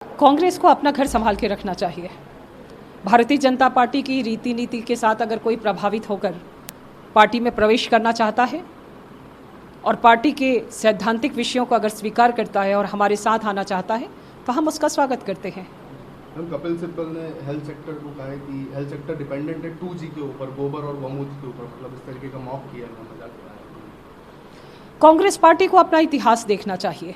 कांग्रेस को अपना घर संभाल के रखना चाहिए। भारतीय जनता पार्टी की रीति नीति के साथ अगर कोई प्रभावित होकर पार्टी में प्रवेश करना चाहता है और पार्टी के सैद्धांतिक विषयों को अगर स्वीकार करता है और हमारे साथ आना चाहता है तो हम उसका स्वागत करते हैं। कपिल सिब्बल ने हेल्थ सेक्टर को कहा है कि हेल्थ सेक्टर डिपेंडेंट है 2G के ऊपर, गोबर और गौमूत्र के ऊपर, मतलब इस तरीके का मॉक किया है, मजाक उड़ाया है। कांग्रेस पार्टी को अपना इतिहास देखना चाहिए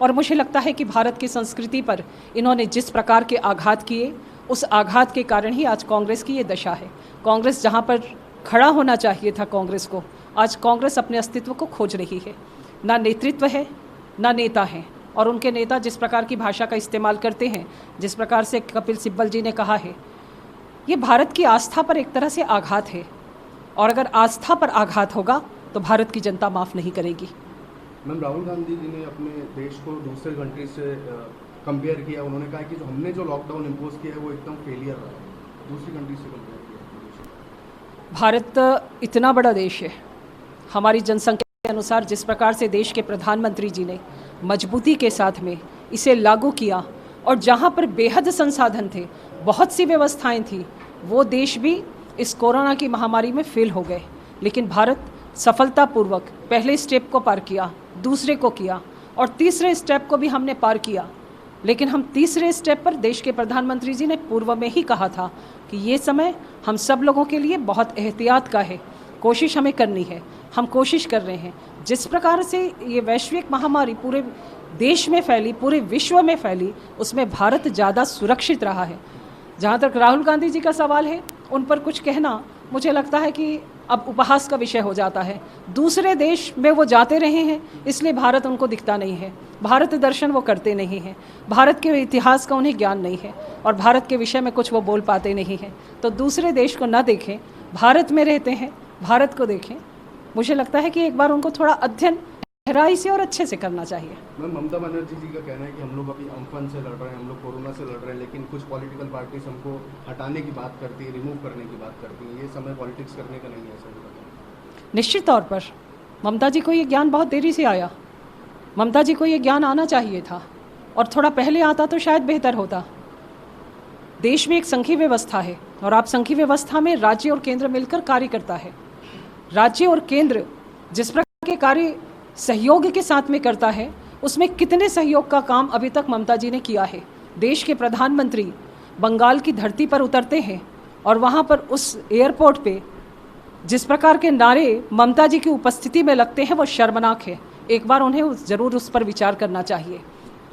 और मुझे लगता है कि भारत की संस्कृति पर इन्होंने जिस प्रकार के आघात किए, उस आघात के कारण ही आज कांग्रेस की ये दशा है। कांग्रेस जहां पर खड़ा होना चाहिए था कांग्रेस को, आज कांग्रेस अपने अस्तित्व को खोज रही है। ना नेतृत्व है, ना नेता हैं, और उनके नेता जिस प्रकार की भाषा का इस्तेमाल करते हैं, जिस प्रकार से कपिल सिब्बल जी ने कहा है, ये भारत की आस्था पर एक तरह से आघात है, और अगर आस्था पर आघात होगा तो भारत की जनता माफ़ नहीं करेगी। मैम, राहुल गांधी जी ने अपने देश को दूसरे कंट्री से कंपेयर किया। उन्होंने कहा कि हमने जो लॉकडाउन इम्पोज किया है वो एकदम फेलियर रहा है, दूसरी कंट्री से कंपेयर किया। भारत इतना बड़ा देश है, हमारी जनसंख्या के अनुसार जिस प्रकार से देश के प्रधानमंत्री जी ने मजबूती के साथ में इसे लागू किया, और जहां पर बेहद संसाधन थे, बहुत सी व्यवस्थाएं थी, वो देश भी इस कोरोना की महामारी में फेल हो गए। लेकिन भारत सफलतापूर्वक पहले स्टेप को पार किया, दूसरे को किया, और तीसरे स्टेप को भी हमने पार किया। लेकिन हम तीसरे स्टेप पर देश के प्रधानमंत्री जी ने पूर्व में ही कहा था कि ये समय हम सब लोगों के लिए बहुत एहतियात का है, कोशिश हमें करनी है। हम कोशिश कर रहे हैं। जिस प्रकार से ये वैश्विक महामारी पूरे देश में फैली, पूरे विश्व में फैली, उसमें भारत ज़्यादा सुरक्षित रहा है। जहाँ तक राहुल गांधी जी का सवाल है, उन पर कुछ कहना मुझे लगता है कि अब उपहास का विषय हो जाता है। दूसरे देश में वो जाते रहे हैं, इसलिए भारत उनको दिखता नहीं है, भारत दर्शन वो करते नहीं हैं, भारत के इतिहास का उन्हें ज्ञान नहीं है, और भारत के विषय में कुछ वो बोल पाते नहीं हैं। तो दूसरे देश को ना देखें, भारत में रहते हैं, भारत को देखें। मुझे लगता है कि एक बार उनको थोड़ा अध्ययन गहराई से और अच्छे से करना चाहिए। मैम, ममता बनर्जी जी का कहना है कि हम लोग अभी अम्फन से लड़ रहे हैं, हम लोग कोरोना से लड़ रहे हैं, लेकिन कुछ पॉलिटिकल पार्टीज हमको हटाने की बात करती है, रिमूव करने की बात करती है। ये समय पॉलिटिक्स करने का नहीं है ऐसा लगता है। निश्चित तौर पर ममता जी को ये ज्ञान बहुत देरी से आया। ममता जी को ये ज्ञान आना चाहिए था, और थोड़ा पहले आता तो शायद बेहतर होता। देश में एक संघीय व्यवस्था है, और आप संघीय व्यवस्था में राज्य और केंद्र मिलकर कार्य करता है। राज्य और केंद्र जिस प्रकार के कार्य सहयोग के साथ में करता है, उसमें कितने सहयोग का काम अभी तक ममता जी ने किया है। देश के प्रधानमंत्री बंगाल की धरती पर उतरते हैं, और वहाँ पर उस एयरपोर्ट पे जिस प्रकार के नारे ममता जी की उपस्थिति में लगते हैं, वो शर्मनाक है। एक बार उन्हें ज़रूर उस पर विचार करना चाहिए।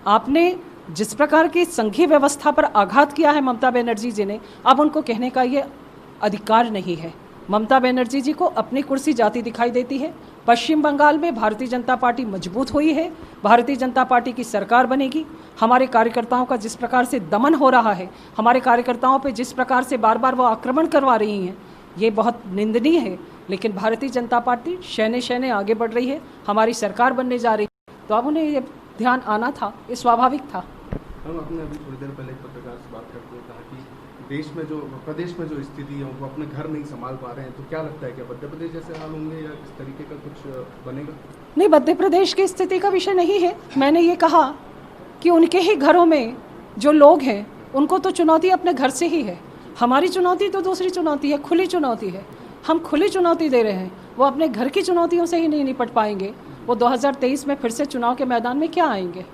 आपने जिस प्रकार की संघीय व्यवस्था पर आघात किया है ममता बनर्जी जी ने, अब उनको कहने का ये अधिकार नहीं है। ममता बनर्जी जी को अपनी कुर्सी जाती दिखाई देती है। पश्चिम बंगाल में भारतीय जनता पार्टी मजबूत हुई है, भारतीय जनता पार्टी की सरकार बनेगी। हमारे कार्यकर्ताओं का जिस प्रकार से दमन हो रहा है, हमारे कार्यकर्ताओं पे जिस प्रकार से बार बार वो आक्रमण करवा रही हैं, ये बहुत निंदनीय है। लेकिन भारतीय जनता पार्टी शहने शहने आगे बढ़ रही है, हमारी सरकार बनने जा रही है, तो अब उन्हें ये ध्यान आना था, ये स्वाभाविक था। हम अपने अभी थोड़ी देर पहले एक पत्रकार से बात करते हुए कहा कि प्रदेश में जो स्थिति है वो अपने घर नहीं संभाल पा रहे हैं, तो क्या लगता है कि मध्य प्रदेश जैसे हाल होंगे या इस तरीके का कुछ बनेगा? नहीं, मध्य प्रदेश की स्थिति का विषय नहीं है। मैंने ये कहा कि उनके ही घरों में जो लोग हैं, उनको तो चुनौती अपने घर से ही है। हमारी चुनौती तो दूसरी चुनौती है, खुली चुनौती है। हम खुली चुनौती दे रहे हैं, वो अपने घर की चुनौतियों से ही नहीं निपट पाएंगे। वो 2023 में फिर से चुनाव के मैदान में क्या आएंगे?